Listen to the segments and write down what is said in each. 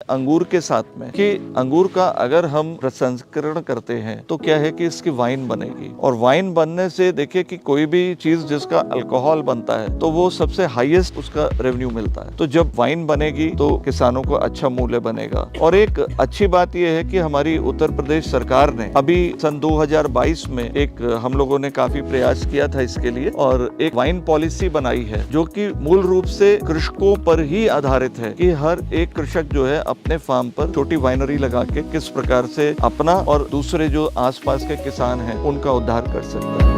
अंगूर के साथ में कि अंगूर का अगर हम प्रसंस्करण करते हैं तो क्या है कि इसकी वाइन बनेगी, और वाइन बनने से देखिए कि कोई भी चीज जिसका अल्कोहल बनता है तो वो सबसे हाईएस्ट उसका रेवेन्यू मिलता है। तो जब वाइन बनेगी तो किसानों को अच्छा मूल्य बनेगा। और एक अच्छी बात यह है कि हमारी उत्तर प्रदेश सरकार ने अभी सन 2022 में एक हम लोगों ने काफी प्रयास किया था इसके लिए, और एक वाइन पॉलिसी बनाई है जो कि मूल रूप से कृषकों पर ही आधारित है कि हर एक कृषक जो है अपने फार्म पर छोटी वाइनरी लगा के किस प्रकार से अपना और दूसरे जो आसपास के किसान हैं उनका उद्धार कर सकता है।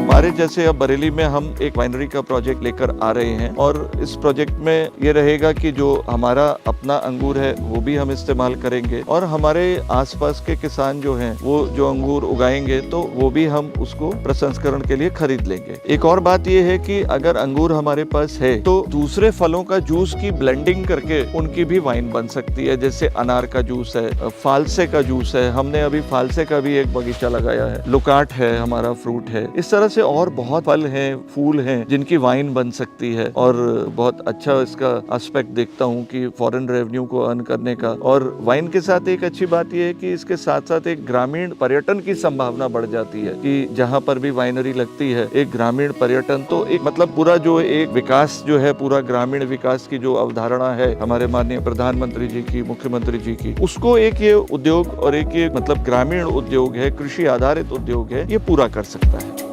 हमारे जैसे अब बरेली में हम एक वाइनरी का प्रोजेक्ट लेकर आ रहे हैं, और इस प्रोजेक्ट में ये रहेगा कि जो हमारा अपना अंगूर है वो भी हम इस्तेमाल करेंगे, और हमारे आसपास के किसान जो हैं वो जो अंगूर उगाएंगे तो वो भी हम उसको प्रसंस्करण के लिए खरीद लेंगे। एक और बात ये है कि अगर अंगूर हमारे पास है तो दूसरे फलों का जूस की ब्लेंडिंग करके उनकी भी वाइन बन सकती है। जैसे अनार का जूस है, फालसे का जूस है, हमने अभी फालसे का भी एक बगीचा लगाया है, लुकाट है हमारा फ्रूट है। इस तरह से और बहुत फल हैं, फूल हैं जिनकी वाइन बन सकती है, और बहुत अच्छा इसका एस्पेक्ट देखता हूँ कि फॉरेन रेवेन्यू को अर्न करने का। और वाइन के साथ एक अच्छी बात यह है कि इसके साथ साथ एक ग्रामीण पर्यटन की संभावना बढ़ जाती है कि जहाँ पर भी वाइनरी लगती है एक ग्रामीण पर्यटन, तो एक मतलब पूरा जो एक विकास जो है, पूरा ग्रामीण विकास की जो अवधारणा है हमारे माननीय प्रधानमंत्री जी की, मुख्यमंत्री जी की, उसको एक ये उद्योग और एक ये मतलब ग्रामीण उद्योग है, कृषि आधारित उद्योग है, ये पूरा कर सकता है।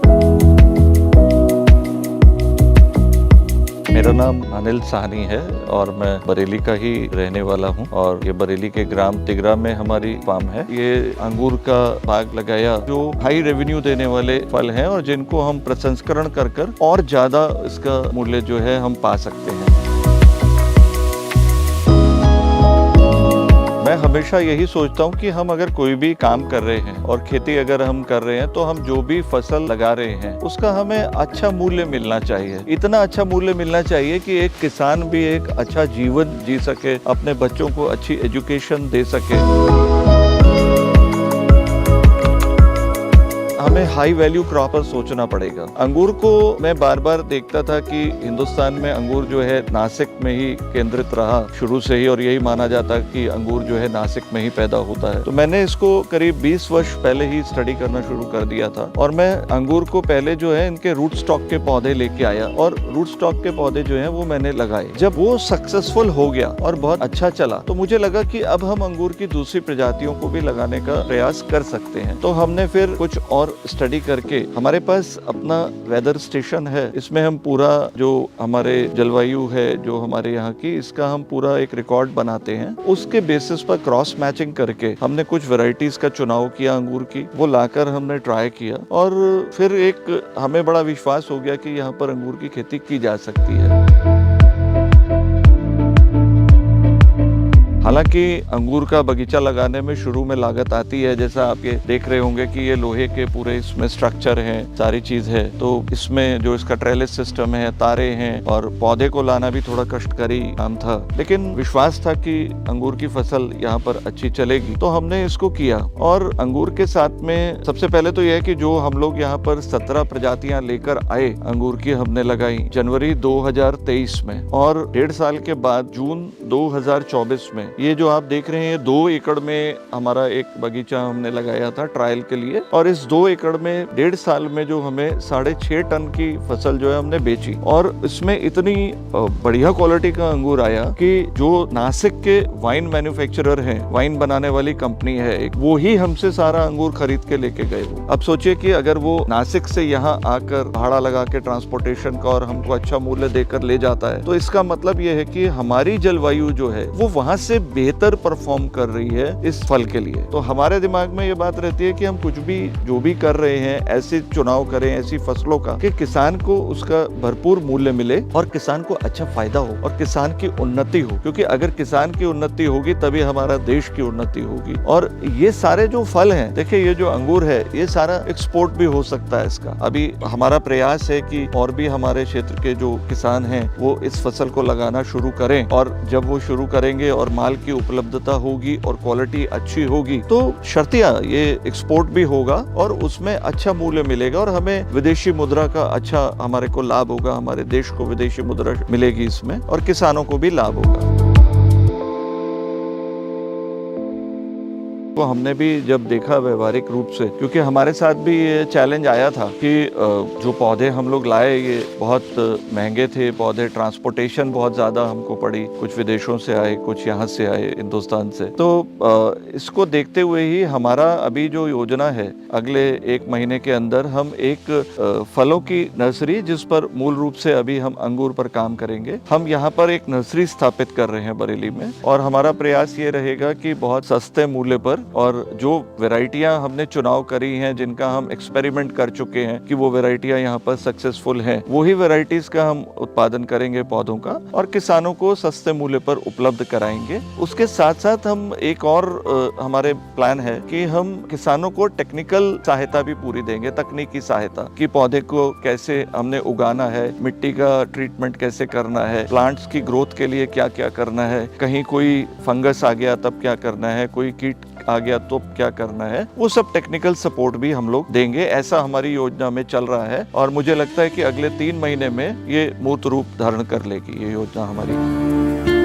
मेरा नाम अनिल साहनी है और मैं बरेली का ही रहने वाला हूं, और ये बरेली के ग्राम तिगरा में हमारी फार्म है। ये अंगूर का बाग लगाया जो हाई रेवेन्यू देने वाले फल हैं और जिनको हम प्रसंस्करण कर और ज्यादा इसका मूल्य जो है हम पा सकते हैं। मैं हमेशा यही सोचता हूँ कि हम अगर कोई भी काम कर रहे हैं और खेती अगर हम कर रहे हैं तो हम जो भी फसल लगा रहे हैं उसका हमें अच्छा मूल्य मिलना चाहिए। इतना अच्छा मूल्य मिलना चाहिए कि एक किसान भी एक अच्छा जीवन जी सके, अपने बच्चों को अच्छी एजुकेशन दे सके। हमें हाई वैल्यू क्रॉप पर सोचना पड़ेगा। अंगूर को मैं बार बार देखता था कि हिंदुस्तान में अंगूर जो है नासिक में ही केंद्रित रहा शुरू से ही, और यही माना जाता कि अंगूर जो है नासिक में ही पैदा होता है। तो मैंने इसको करीब 20 वर्ष पहले ही स्टडी करना शुरू कर दिया था, और मैं अंगूर को पहले जो है इनके रूट स्टॉक के पौधे लेके आया, और रूट स्टॉक के पौधे जो है वो मैंने लगाए। जब वो सक्सेसफुल हो गया और बहुत अच्छा चला तो मुझे लगा कि अब हम अंगूर की दूसरी प्रजातियों को भी लगाने का प्रयास कर सकते हैं। तो हमने फिर कुछ और स्टडी करके, हमारे पास अपना वेदर स्टेशन है, इसमें हम पूरा जो हमारे जलवायु है जो हमारे यहाँ की, इसका हम पूरा एक रिकॉर्ड बनाते हैं। उसके बेसिस पर क्रॉस मैचिंग करके हमने कुछ वैरायटीज का चुनाव किया अंगूर की, वो लाकर हमने ट्राई किया, और फिर एक हमें बड़ा विश्वास हो गया कि यहाँ पर अंगूर की खेती की जा सकती है। हालांकि अंगूर का बगीचा लगाने में शुरू में लागत आती है, जैसा आप ये देख रहे होंगे कि ये लोहे के पूरे इसमें स्ट्रक्चर हैं, सारी चीज है, तो इसमें जो इसका ट्रेलिस सिस्टम है, तारे हैं, और पौधे को लाना भी थोड़ा कष्टकारी काम था, लेकिन विश्वास था कि अंगूर की फसल यहाँ पर अच्छी चलेगी, तो हमने इसको किया। और अंगूर के साथ में सबसे पहले तो यह है कि जो हम लोग यहाँ पर 17 प्रजातियां लेकर आए अंगूर की, हमने लगाई जनवरी 2023 में, और 1.5 साल के बाद जून 2024 में ये जो आप देख रहे हैं 2 एकड़ में हमारा एक बगीचा हमने लगाया था ट्रायल के लिए, और इस 2 एकड़ में 1.5 साल में जो हमें 6.5 टन की फसल जो है हमने बेची, और इसमें इतनी बढ़िया क्वालिटी का अंगूर आया कि जो नासिक के वाइन मैन्युफैक्चरर हैं, वाइन बनाने वाली कंपनी है एक, वो ही हमसे सारा अंगूर खरीद के लेके गए। अब सोचिए कि अगर वो नासिक से यहाँ आकर भाड़ा लगा के ट्रांसपोर्टेशन का और हमको अच्छा मूल्य देकर ले जाता है, तो इसका मतलब ये है कि हमारी जलवायु जो है वो वहां से बेहतर परफॉर्म कर रही है इस फल के लिए। तो हमारे दिमाग में ये बात रहती है कि हम कुछ भी जो भी कर रहे हैं ऐसे चुनाव करें ऐसी फसलों का कि किसान को उसका भरपूर मूल्य मिले और किसान को अच्छा फायदा हो और किसान की उन्नति हो, क्योंकि अगर किसान की उन्नति होगी तभी हमारा देश की उन्नति होगी। और ये सारे जो फल हैं, देखिए ये जो अंगूर है ये सारा एक्सपोर्ट भी हो सकता है इसका। अभी हमारा प्रयास है कि और भी हमारे क्षेत्र के जो किसान हैं वो इस फसल को लगाना शुरू करें, और जब वो शुरू करेंगे और माल की उपलब्धता होगी और क्वालिटी अच्छी होगी तो शर्तियां ये एक्सपोर्ट भी होगा और उसमें अच्छा मूल्य मिलेगा और हमें विदेशी मुद्रा का अच्छा हमारे को लाभ होगा, हमारे देश को विदेशी मुद्रा मिलेगी इसमें और किसानों को भी लाभ होगा। को हमने भी जब देखा व्यवहारिक रूप से, क्योंकि हमारे साथ भी ये चैलेंज आया था कि जो पौधे हम लोग लाए ये बहुत महंगे थे पौधे, ट्रांसपोर्टेशन बहुत ज़्यादा हमको पड़ी, कुछ विदेशों से आए, कुछ यहाँ से आए हिंदुस्तान से। तो इसको देखते हुए ही हमारा अभी जो योजना है अगले 1 महीने के अंदर हम एक फलों की नर्सरी, जिस पर मूल रूप से अभी हम अंगूर पर काम करेंगे, हम यहाँ पर एक नर्सरी स्थापित कर रहे हैं बरेली में और हमारा प्रयास ये रहेगा कि बहुत सस्ते मूल्य पर और जो वैरायटियां हमने चुनाव करी हैं, जिनका हम एक्सपेरिमेंट कर चुके हैं कि वो वैरायटियां यहाँ पर सक्सेसफुल हैं, वही वैरायटीज का हम उत्पादन करेंगे पौधों का और किसानों को सस्ते मूल्य पर उपलब्ध कराएंगे। उसके साथ साथ हम एक और हमारे प्लान है कि हम किसानों को टेक्निकल सहायता भी पूरी देंगे, तकनीकी सहायता कि पौधे को कैसे हमने उगाना है, मिट्टी का ट्रीटमेंट कैसे करना है, प्लांट्स की ग्रोथ के लिए क्या क्या करना है, कहीं कोई फंगस आ गया तब क्या करना है, कोई कीट आ गया तो क्या करना है, वो सब टेक्निकल सपोर्ट भी हम लोग देंगे। ऐसा हमारी योजना में चल रहा है और मुझे लगता है कि अगले 3 महीने में ये मूर्त रूप धारण कर लेगी ये योजना हमारी।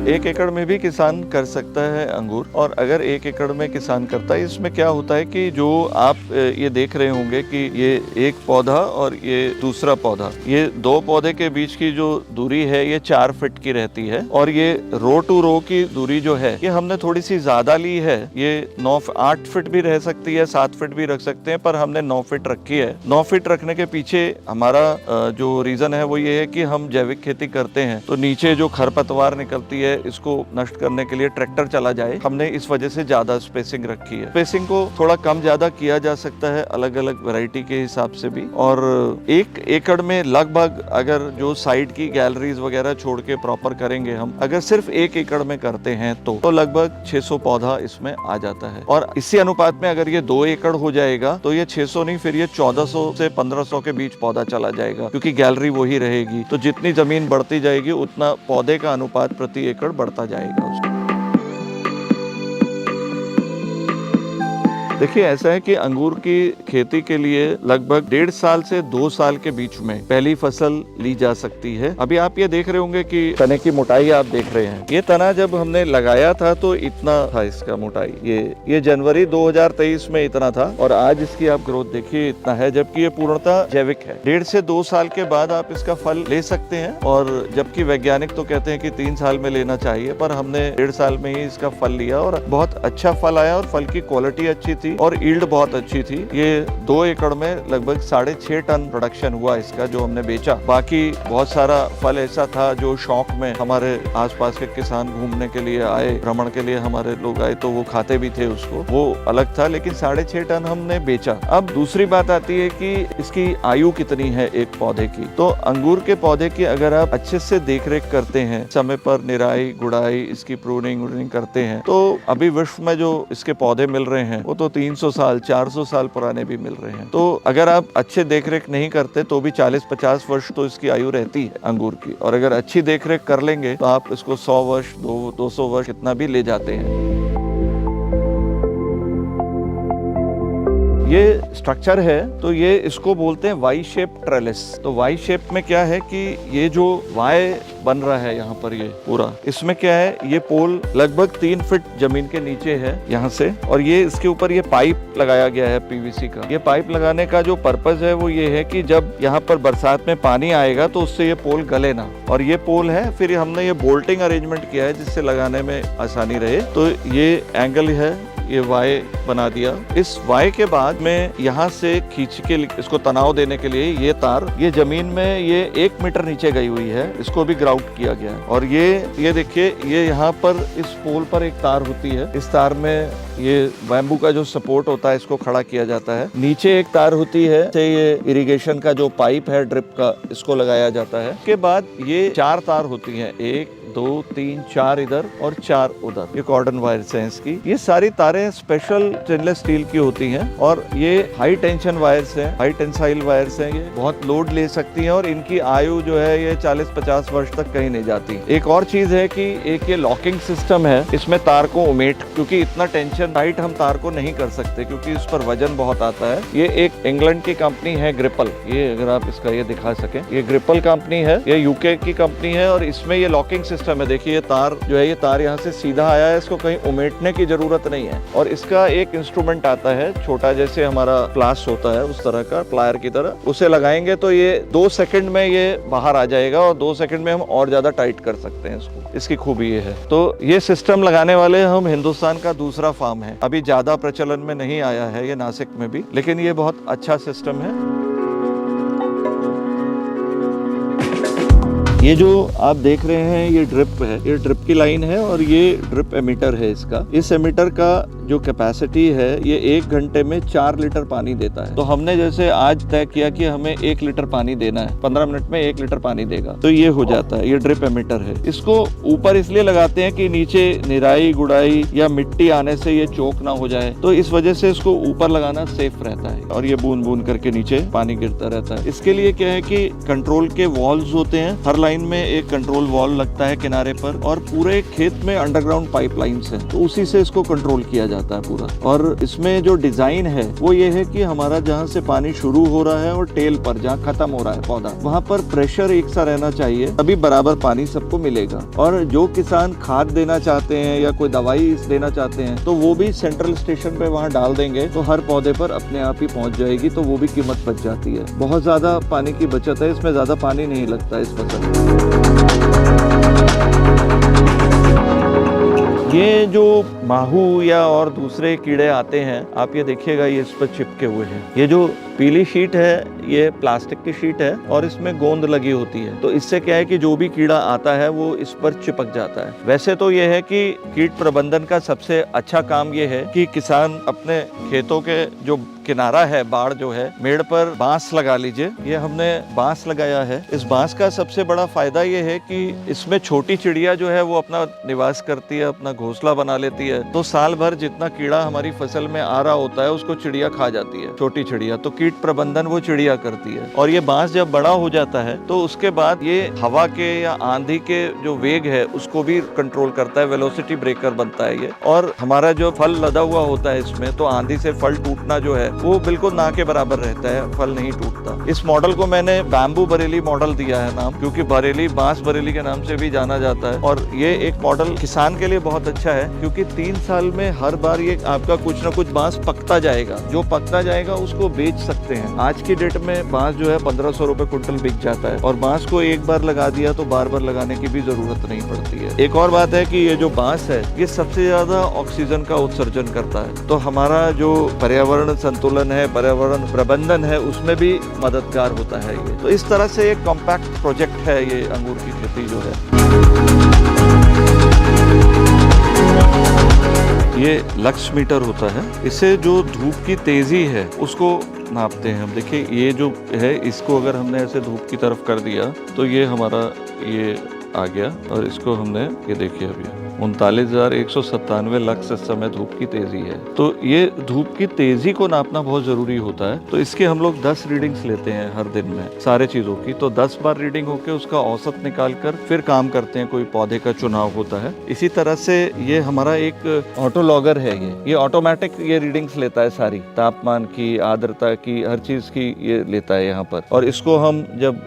1 एकड़ में भी किसान कर सकता है अंगूर और अगर 1 एकड़ में किसान करता है, इसमें क्या होता है कि जो आप ये देख रहे होंगे कि ये एक पौधा और ये दूसरा पौधा, ये 2 पौधे के बीच की जो दूरी है ये 4 फीट की रहती है और ये रो टू रो की दूरी जो है ये हमने थोड़ी सी ज्यादा ली है। ये 8 फीट भी रह सकती है, 7 फीट भी रख सकते हैं, पर हमने 9 फीट रखी है। 9 फीट रखने के पीछे हमारा जो रीजन है वो ये है कि हम जैविक खेती करते हैं तो नीचे जो खरपतवार निकलती है इसको नष्ट करने के लिए ट्रैक्टर चला जाए, हमने इस वजह से ज्यादा स्पेसिंग रखी है। स्पेसिंग को थोड़ा कम ज्यादा किया जा सकता है अलग अलग वैरायटी के हिसाब से भी। और 1 एकड़ में लगभग अगर जो साइड की गैलरीज वगैरह छोड़ के प्रॉपर करेंगे हम, अगर सिर्फ 1 एकड़ में करते हैं तो लगभग 600 पौधा इसमें आ जाता है। और इसी अनुपात में अगर ये 2 एकड़ हो जाएगा तो ये 600 नहीं, फिर ये 1400 से 1500 के बीच पौधा चला जाएगा, क्योंकि गैलरी वही रहेगी। तो जितनी जमीन बढ़ती जाएगी उतना पौधे का अनुपात प्रति एकड़ बढ़ता जाएगा उसका। देखिए ऐसा है कि अंगूर की खेती के लिए लगभग 1.5 साल से 2 साल के बीच में पहली फसल ली जा सकती है। अभी आप ये देख रहे होंगे कि तने की मोटाई आप देख रहे हैं, ये तना जब हमने लगाया था तो इतना था इसका मोटाई, ये जनवरी 2023 में इतना था और आज इसकी आप ग्रोथ देखिए इतना है, जबकि ये पूर्णतः जैविक है। 1.5 से 2 साल के बाद आप इसका फल ले सकते हैं और जबकि वैज्ञानिक तो कहते हैं कि 3 साल में लेना चाहिए, पर हमने 1.5 साल में ही इसका फल लिया और बहुत अच्छा फल आया और फल की क्वालिटी अच्छी थी और यील्ड बहुत अच्छी थी। ये 2 एकड़ में लगभग 6.5 टन प्रोडक्शन हुआ इसका जो हमने बेचा। बाकी बहुत सारा फल ऐसा था जो शौक में हमारे आसपास के किसान घूमने के लिए आए, भ्रमण के लिए हमारे लोग आए तो वो खाते भी थे उसको, वो अलग था, लेकिन 6.5 टन हमने बेचा। अब दूसरी बात आती है कि इसकी आयु कितनी है एक पौधे की। तो अंगूर के पौधे की अगर आप अच्छे से देखरेख करते हैं, समय पर निराई गुड़ाई, इसकी प्रूनिंग करते हैं, तो अभी विश्व में जो इसके पौधे मिल रहे हैं वो तो 300 साल 400 साल पुराने भी मिल रहे हैं। तो अगर आप अच्छे देखरेख नहीं करते तो भी 40-50 वर्ष तो इसकी आयु रहती है अंगूर की, और अगर अच्छी देखरेख कर लेंगे तो आप इसको 100 वर्ष 200 वर्ष कितना भी ले जाते हैं। ये स्ट्रक्चर है तो ये इसको बोलते हैं वाई शेप ट्रेलिस। तो वाई शेप में क्या है कि ये जो वाई बन रहा है यहाँ पर ये पूरा, इसमें क्या है, ये पोल लगभग 3 फीट जमीन के नीचे है यहाँ से, और ये इसके ऊपर ये पाइप लगाया गया है पीवीसी का। ये पाइप लगाने का जो पर्पज है वो ये है कि जब यहाँ पर बरसात में पानी आएगा तो उससे ये पोल गले ना, और ये पोल है फिर हमने ये बोल्टिंग अरेंजमेंट किया है जिससे लगाने में आसानी रहे। तो ये एंगल है, ये वाई बना दिया। इस वाई के बाद में यहाँ से खींच के इसको तनाव देने के लिए ये तार, ये जमीन में ये 1 मीटर नीचे गई हुई है, इसको भी ग्राउट किया गया है। और ये देखिए, ये यहाँ पर इस पोल पर एक तार होती है, इस तार में ये बैम्बू का जो सपोर्ट होता है इसको खड़ा किया जाता है। नीचे एक तार होती है, ये इरिगेशन का जो पाइप है ड्रिप का, इसको लगाया जाता है। उसके बाद ये 4 तार होती है, 1 2, 3, 4 इधर और 4 उधर, ये कॉर्डन वायर्स हैं इसकी। ये सारी तारें स्पेशल स्टेनलेस स्टील की होती हैं और ये हाई टेंशन वायर्स हैं, हाई टेंसाइल वायर्स हैं। ये बहुत लोड ले सकती हैं और इनकी आयु जो है ये 40-50 वर्ष तक कहीं नहीं जाती। एक और चीज है कि एक ये लॉकिंग सिस्टम है, इसमें तार को उमेट, क्योंकि इतना टेंशन टाइट हम तार को नहीं कर सकते क्योंकि इस पर वजन बहुत आता है। ये एक इंग्लैंड की कंपनी है ग्रिपल, ये अगर आप इसका ये दिखा सकें, ये ग्रिपल कंपनी है, ये यूके की कंपनी है और इसमें ये लॉकिंग सिस्टम है। देखिए ये तार जो है, ये तार यहाँ से सीधा आया है, इसको कहीं उमेटने की जरूरत नहीं है। और इसका एक इंस्ट्रूमेंट आता है छोटा, जैसे हमारा प्लास होता है उस तरह का, प्लायर की तरह, उसे लगाएंगे तो ये 2 सेकंड में ये बाहर आ जाएगा और 2 सेकंड में हम और ज्यादा टाइट कर सकते हैं इसको। इसकी खूबी ये है। तो ये सिस्टम लगाने वाले हम हिंदुस्तान का दूसरा फार्म है, अभी ज्यादा प्रचलन में नहीं आया है ये नासिक में भी, लेकिन ये बहुत अच्छा सिस्टम है। ये जो आप देख रहे हैं ये ड्रिप है, ये ड्रिप की लाइन है और ये ड्रिप एमीटर है इसका। इस एमीटर का जो कैपेसिटी है ये 1 घंटे में 4 लीटर पानी देता है। तो हमने जैसे आज तय किया कि हमें 1 लीटर पानी देना है, 15 मिनट में 1 लीटर पानी देगा, तो ये हो जाता है। ये ड्रिप एमीटर है। इसको ऊपर इसलिए लगाते हैं कि नीचे निराई गुड़ाई या मिट्टी आने से ये चोक ना हो जाए, तो इस वजह से इसको ऊपर लगाना सेफ रहता है और ये बूंद बूंद करके नीचे पानी गिरता रहता है। इसके लिए क्या है कि कंट्रोल के वॉल्व्स होते हैं, हर लाइन में एक कंट्रोल वॉल्व लगता है किनारे पर और पूरे खेत में अंडरग्राउंड पाइपलाइंस है, तो उसी से इसको कंट्रोल किया जाता है पूरा। और इसमें जो डिजाइन है वो ये है कि हमारा जहाँ से पानी शुरू हो रहा है और टेल पर जहाँ खत्म हो रहा है पौधा, वहाँ पर प्रेशर एक सा रहना चाहिए, तभी बराबर पानी सबको मिलेगा। और जो किसान खाद देना चाहते हैं या कोई दवाई देना चाहते हैं तो वो भी सेंट्रल स्टेशन पे वहाँ डाल देंगे तो हर पौधे पर अपने आप ही पहुँच जाएगी, तो वो भी कीमत बच जाती है। बहुत ज्यादा पानी की बचत है इसमें, ज्यादा पानी नहीं लगता इस फसल में। ये जो माहू या और दूसरे कीड़े आते हैं, आप ये देखिएगा ये इस पर चिपके हुए हैं। ये जो पीली शीट है ये प्लास्टिक की शीट है और इसमें गोंद लगी होती है, तो इससे क्या है कि जो भी कीड़ा आता है वो इस पर चिपक जाता है। वैसे तो ये है कि कीट प्रबंधन का सबसे अच्छा काम ये है कि किसान अपने खेतों के जो किनारा है, बाड़ जो है, मेड़ पर बांस लगा लीजिए। ये हमने बांस लगाया है। इस बांस का सबसे बड़ा फायदा ये है कि इसमें छोटी चिड़िया जो है वो अपना निवास करती है, अपना घोंसला बना लेती है, तो साल भर जितना कीड़ा हमारी फसल में आ रहा होता है उसको चिड़िया खा जाती है, छोटी चिड़िया। तो कीट प्रबंधन वो चिड़िया करती है। और ये बांस जब बड़ा हो जाता है तो उसके बाद ये हवा के या आंधी के जो वेग है उसको भी कंट्रोल करता है, वेलोसिटी ब्रेकर बनता है ये। और हमारा जो फल लदा हुआ होता है इसमें, तो आंधी से फल टूटना जो है वो बिल्कुल ना के बराबर रहता है, फल नहीं टूटता। इस मॉडल को मैंने बैम्बू बरेली मॉडल दिया है नाम, क्योंकि बरेली बांस बरेली के नाम से भी जाना जाता है। और ये एक मॉडल किसान के लिए बहुत अच्छा है क्योंकि 3 साल में हर बार ये आपका कुछ ना कुछ बांस पकता जाएगा, जो पकता जाएगा उसको बेच सकते हैं। आज की डेट में बांस जो है 1500 रुपए क्विंटल बिक जाता है और बांस को एक बार लगा दिया तो बार बार लगाने की भी जरूरत नहीं पड़ती है। एक और बात है कि ये जो बांस है ये सबसे ज्यादा ऑक्सीजन का उत्सर्जन करता है, तो हमारा जो पर्यावरण संतुलन है, पर्यावरण प्रबंधन है, उसमें भी मददगार होता है ये। तो इस तरह से एक कॉम्पैक्ट प्रोजेक्ट है ये अंगूर की खेती जो है। ये लक्स मीटर होता है, इससे जो धूप की तेजी है उसको नापते हैं हम। देखिए ये जो है इसको अगर हमने ऐसे धूप की तरफ कर दिया तो ये हमारा ये आ गया और इसको हमने ये देखिए अभी 39,197 लक्स इस समय धूप की तेजी है। तो ये धूप की तेजी को नापना बहुत जरूरी होता है। तो इसके हम लोग 10 रीडिंग्स लेते हैं हर दिन में सारे चीजों की, तो 10 बार रीडिंग होके उसका औसत निकाल कर फिर काम करते हैं, कोई पौधे का चुनाव होता है। इसी तरह से ये हमारा एक ऑटो लॉगर है, ये ऑटोमेटिक ये रीडिंग्स लेता है, सारी तापमान की, आर्द्रता की, हर चीज की ये लेता है यहाँ पर। और इसको हम जब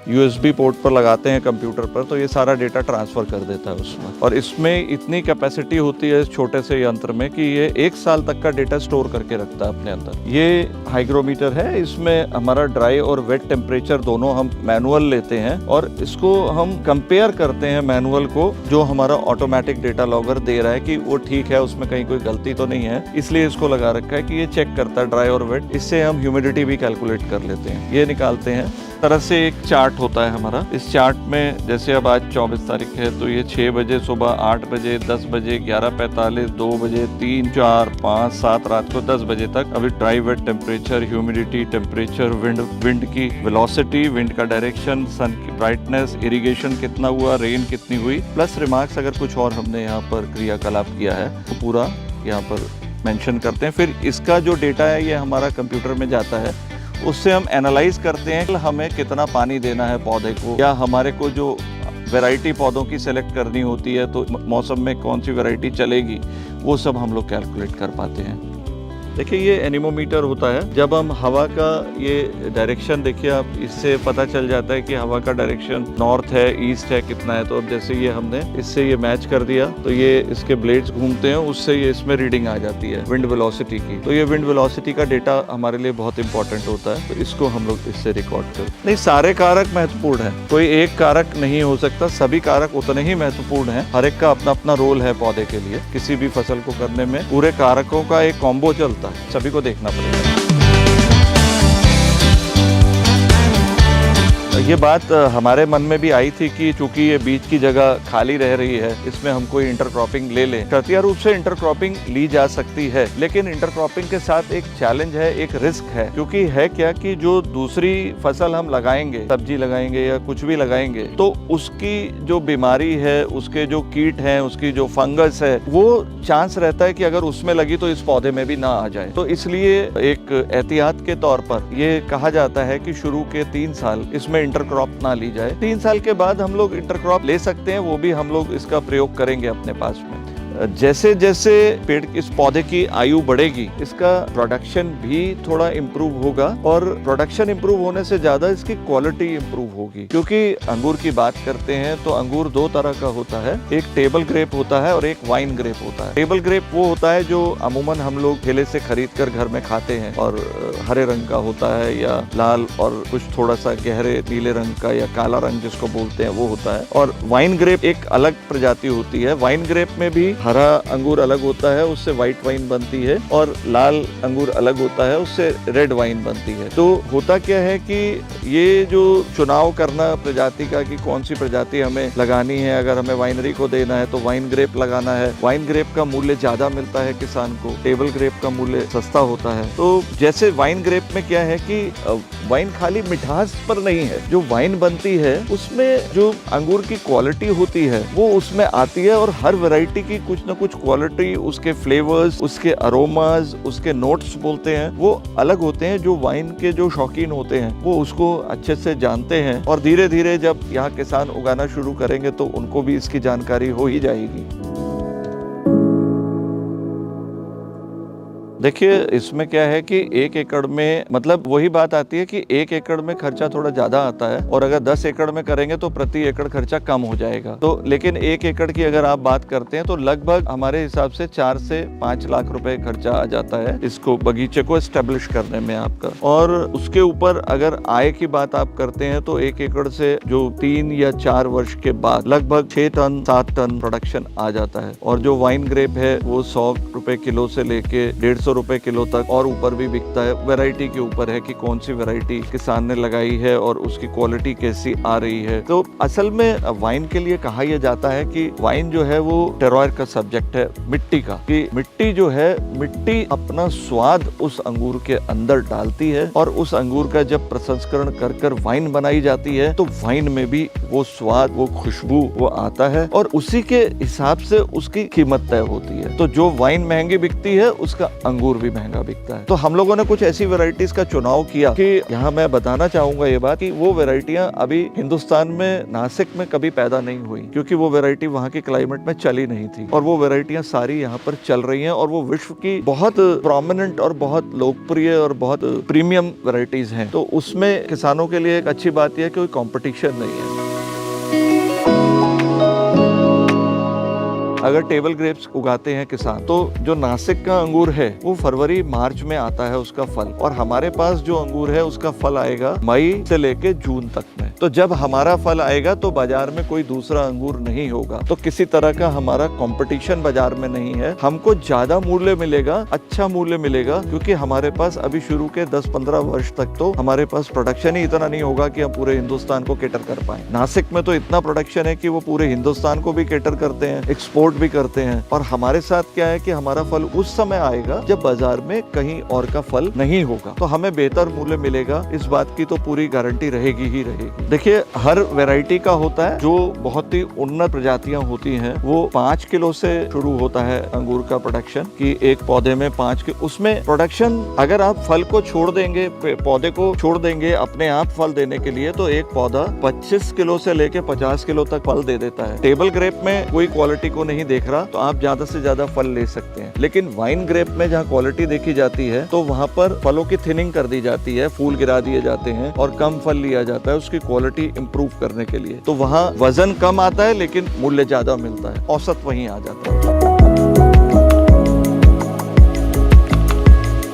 USB पोर्ट पर लगाते हैं कंप्यूटर पर तो ये सारा डेटा ट्रांसफर कर देता है उसमें। और इसमें इतनी कैपेसिटी होती है इस छोटे से यंत्र में कि ये 1 साल तक का डेटा स्टोर करके रखता है अपने अंदर। ये हाइग्रोमीटर है, इसमें हमारा ड्राई और वेट टेम्परेचर दोनों हम मैनुअल लेते हैं और इसको हम कंपेयर करते हैं मैनुअल को जो हमारा ऑटोमेटिक डेटा लॉगर दे रहा है कि वो ठीक है, उसमें कहीं कोई गलती तो नहीं है, इसलिए इसको लगा रखा है कि ये चेक करता है ड्राई और वेट। इससे हम ह्यूमिडिटी भी कैलकुलेट कर लेते हैं, ये निकालते हैं। तरह से एक चार्ट होता है हमारा। इस चार्ट में जैसे अब आज 24 तारीख है तो ये 6 बजे सुबह, 8 बजे, 10 बजे, 11:45, 2 बजे, 3, 4, 5, 7 रात को 10 बजे तक अभी dry wet temperature, humidity, temperature, wind की वेलोसिटी, विंड का डायरेक्शन, सन की ब्राइटनेस, इरिगेशन कितना हुआ, रेन कितनी हुई, प्लस रिमार्क्स अगर कुछ और हमने यहाँ पर क्रियाकलाप किया है तो पूरा यहाँ पर मेंशन करते हैं। फिर इसका जो डेटा है ये हमारा कंप्यूटर में जाता है, उससे हम एनालाइज करते हैं कि हमें कितना पानी देना है पौधे को, या हमारे को जो वैरायटी पौधों की सेलेक्ट करनी होती है तो मौसम में कौन सी वैरायटी चलेगी, वो सब हम लोग कैलकुलेट कर पाते हैं। देखिए ये एनीमोमीटर होता है। जब हम हवा का ये डायरेक्शन देखिए आप, इससे पता चल जाता है कि हवा का डायरेक्शन नॉर्थ है, ईस्ट है, कितना है। तो अब जैसे ये हमने इससे ये मैच कर दिया तो ये इसके ब्लेड्स घूमते हैं, उससे ये इसमें रीडिंग आ जाती है विंड वेलोसिटी की। तो ये विंड वेलोसिटी का डेटा हमारे लिए बहुत इंपॉर्टेंट होता है, तो इसको हम लोग इससे रिकॉर्ड करते हैं। नहीं, सारे कारक महत्वपूर्ण है, कोई एक कारक नहीं हो सकता, सभी कारक उतने ही महत्वपूर्ण है। हर एक का अपना अपना रोल है पौधे के लिए। किसी भी फसल को करने में पूरे कारकों का एक कॉम्बो चलता है, सभी को देखना पड़ेगा। ये बात हमारे मन में भी आई थी कि चूंकि ये बीच की जगह खाली रह रही है, इसमें हम कोई इंटरक्रॉपिंग ले लें। शर्तिया रूप से इंटरक्रॉपिंग ली जा सकती है, लेकिन इंटरक्रॉपिंग के साथ एक चैलेंज है, एक रिस्क है। क्योंकि है क्या कि जो दूसरी फसल हम लगाएंगे, सब्जी लगाएंगे या कुछ भी लगाएंगे, तो उसकी जो बीमारी है, उसके जो कीट हैं, उसकी जो फंगस है, वो चांस रहता है कि अगर उसमें लगी तो इस पौधे में भी ना आ जाए। तो इसलिए एक एहतियात के तौर पर ये कहा जाता है कि शुरू के 3 साल इसमें इंटरक्रॉप ना ली जाए। 3 साल के बाद हम लोग इंटरक्रॉप ले सकते हैं, वो भी हम लोग इसका प्रयोग करेंगे अपने पास में। जैसे जैसे पेड़ इस पौधे की आयु बढ़ेगी, इसका प्रोडक्शन भी थोड़ा इम्प्रूव होगा, और प्रोडक्शन इम्प्रूव होने से ज्यादा इसकी क्वालिटी इम्प्रूव होगी। क्योंकि अंगूर की बात करते हैं तो अंगूर 2 तरह का होता है, एक टेबल ग्रेप होता है और एक वाइन ग्रेप होता है। टेबल ग्रेप वो होता है जो अमूमन हम लोग ठेले से खरीद कर घर में खाते हैं, और हरे रंग का होता है या लाल और कुछ थोड़ा सा गहरे नीले रंग का या काला रंग जिसको बोलते हैं वो होता है। और वाइन ग्रेप एक अलग प्रजाति होती है। वाइन ग्रेप में भी हरा अंगूर अलग होता है, उससे व्हाइट वाइन बनती है, और लाल अंगूर अलग होता है, उससे रेड वाइन बनती है। तो होता क्या है कि ये जो चुनाव करना प्रजाति का कि कौन सी प्रजाति हमें लगानी है, अगर हमें वाइनरी को देना है तो वाइन ग्रेप लगाना है। वाइन ग्रेप का मूल्य ज्यादा मिलता है किसान को, टेबल ग्रेप का मूल्य सस्ता होता है। तो जैसे वाइन ग्रेप में क्या है कि वाइन खाली मिठास पर नहीं है, जो वाइन बनती है उसमें जो अंगूर की क्वालिटी होती है वो उसमें आती है, और हर वैरायटी की कुछ न कुछ क्वालिटी, उसके फ्लेवर्स, उसके अरोमाज, उसके नोट्स बोलते हैं, वो अलग होते हैं। जो वाइन के जो शौकीन होते हैं वो उसको अच्छे से जानते हैं, और धीरे धीरे जब यहाँ किसान उगाना शुरू करेंगे तो उनको भी इसकी जानकारी हो ही जाएगी। देखिए इसमें क्या है कि 1 एकड़ में, मतलब वही बात आती है कि 1 एकड़ में खर्चा थोड़ा ज्यादा आता है, और अगर 10 एकड़ में करेंगे तो प्रति एकड़ खर्चा कम हो जाएगा। तो लेकिन 1 एकड़ की अगर आप बात करते हैं तो लगभग हमारे हिसाब से 4 से 5 लाख रुपए खर्चा आ जाता है इसको, बगीचे को एस्टेब्लिश करने में आपका। और उसके ऊपर अगर आय की बात आप करते हैं तो 1 एकड़ से जो 3 या 4 वर्ष के बाद लगभग 6 टन 7 टन प्रोडक्शन आ जाता है। और जो वाइन ग्रेप है वो 100 रुपए किलो से लेके 150 रुपए किलो तक और ऊपर भी बिकता है। वैरायटी के ऊपर है कि कौन सी वैरायटी किसान ने लगाई है और उसकी क्वालिटी कैसी आ रही है। तो असल में वाइन के लिए कहा यह जाता है कि वाइन जो है वो टेरॉयर का सब्जेक्ट है, मिट्टी का, कि मिट्टी जो है, मिट्टी अपना स्वाद उस अंगूर के अंदर डालती है, और उस अंगूर का जब प्रसंस्करण कर कर वाइन बनाई जाती है तो वाइन में भी वो स्वाद, वो खुशबू वो आता है, और उसी के हिसाब से उसकी कीमत तय होती है। तो जो वाइन महंगी बिकती है उसका अंगूर भी महंगा बिकता है। तो हम लोगों ने कुछ ऐसी वैरायटीज का चुनाव किया कि यहाँ मैं बताना चाहूंगा ये बात कि वो वैरायटियां अभी हिंदुस्तान में, नासिक में कभी पैदा नहीं हुई, क्योंकि वो वैरायटी वहाँ के क्लाइमेट में चली नहीं थी, और वो वैरायटियां सारी यहाँ पर चल रही हैं, और वो विश्व की बहुत प्रोमिनेंट और बहुत लोकप्रिय और बहुत प्रीमियम वैरायटीज हैं। तो उसमें किसानों के लिए एक अच्छी बात यह है कि कोई कॉम्पिटिशन नहीं है। अगर टेबल ग्रेप्स उगाते हैं किसान, तो जो नासिक का अंगूर है वो फरवरी मार्च में आता है उसका फल, और हमारे पास जो अंगूर है उसका फल आएगा मई से लेके जून तक में। तो जब हमारा फल आएगा तो बाजार में कोई दूसरा अंगूर नहीं होगा, तो किसी तरह का हमारा कंपटीशन बाजार में नहीं है। हमको ज्यादा मूल्य मिलेगा, अच्छा मूल्य मिलेगा, क्योंकि हमारे पास अभी शुरू के 10-15 वर्ष तक तो हमारे पास प्रोडक्शन ही इतना नहीं होगा कि हम पूरे हिंदुस्तान को केटर कर पाए। नासिक में तो इतना प्रोडक्शन है कि वो पूरे हिंदुस्तान को भी केटर करते हैं, एक्सपोर्ट भी करते हैं। और हमारे साथ क्या है कि हमारा फल उस समय आएगा जब बाजार में कहीं और का फल नहीं होगा, तो हमें बेहतर मूल्य मिलेगा। इस बात की तो पूरी गारंटी रहेगी ही रहेगी। देखिए, हर वैरायटी का होता है। जो बहुत ही उन्नत प्रजातियां होती हैं वो 5 किलो से शुरू होता है अंगूर का प्रोडक्शन, कि एक पौधे में 5 किलो। उसमें प्रोडक्शन, अगर आप फल को छोड़ देंगे, पौधे को छोड़ देंगे अपने आप फल देने के लिए, तो एक पौधा 25 किलो से लेके 50 किलो तक फल दे देता है। टेबल ग्रेप में कोई क्वालिटी को नहीं देख रहा, तो आप ज्यादा से ज्यादा फल ले सकते हैं। लेकिन वाइन ग्रेप में जहाँ क्वालिटी देखी जाती है, तो वहाँ पर फलों की थिनिंग कर दी जाती है, फूल गिरा दिए जाते हैं और कम फल लिया जाता है उसकी क्वालिटी इंप्रूव करने के लिए। तो वहाँ वजन कम आता है लेकिन मूल्य ज्यादा मिलता है, औसत वहीं आ जाता है।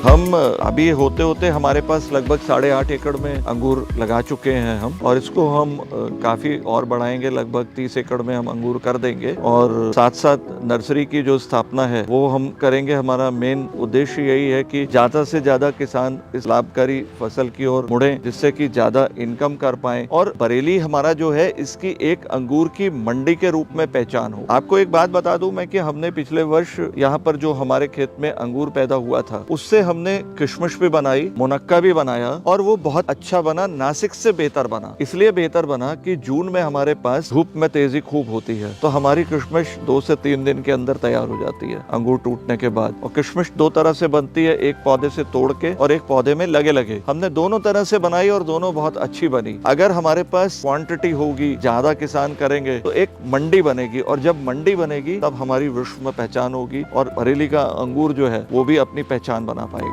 हम अभी होते होते हमारे पास लगभग 8.5 एकड़ में अंगूर लगा चुके हैं हम, और इसको हम काफी और बढ़ाएंगे। लगभग 30 एकड़ में हम अंगूर कर देंगे, और साथ साथ नर्सरी की जो स्थापना है वो हम करेंगे। हमारा मेन उद्देश्य यही है कि ज्यादा से ज्यादा किसान इस लाभकारी फसल की ओर मुड़े, जिससे कि ज्यादा इनकम कर पाए। और बरेली हमारा जो है, इसकी एक अंगूर की मंडी के रूप में पहचान हो। आपको एक बात बता दूं मैं कि हमने पिछले वर्ष यहाँ पर जो हमारे खेत में अंगूर पैदा हुआ था, उससे हमने किशमिश भी बनाई, मुनक्का भी बनाया, और वो बहुत अच्छा बना। नासिक से बेहतर बना। इसलिए बेहतर बना कि जून में हमारे पास धूप में तेजी खूब होती है, तो हमारी किशमिश 2 से 3 दिन के अंदर तैयार हो जाती है अंगूर टूटने के बाद। और किशमिश 2 तरह से बनती है, एक पौधे से तोड़ के और एक पौधे में लगे लगे। हमने दोनों तरह से बनाई और दोनों बहुत अच्छी बनी। अगर हमारे पास क्वांटिटी होगी, ज्यादा किसान करेंगे, तो एक मंडी बनेगी, और जब मंडी बनेगी तब हमारी विश्व में पहचान होगी, और बरेली का अंगूर जो है वो भी अपनी पहचान बना पाएगा।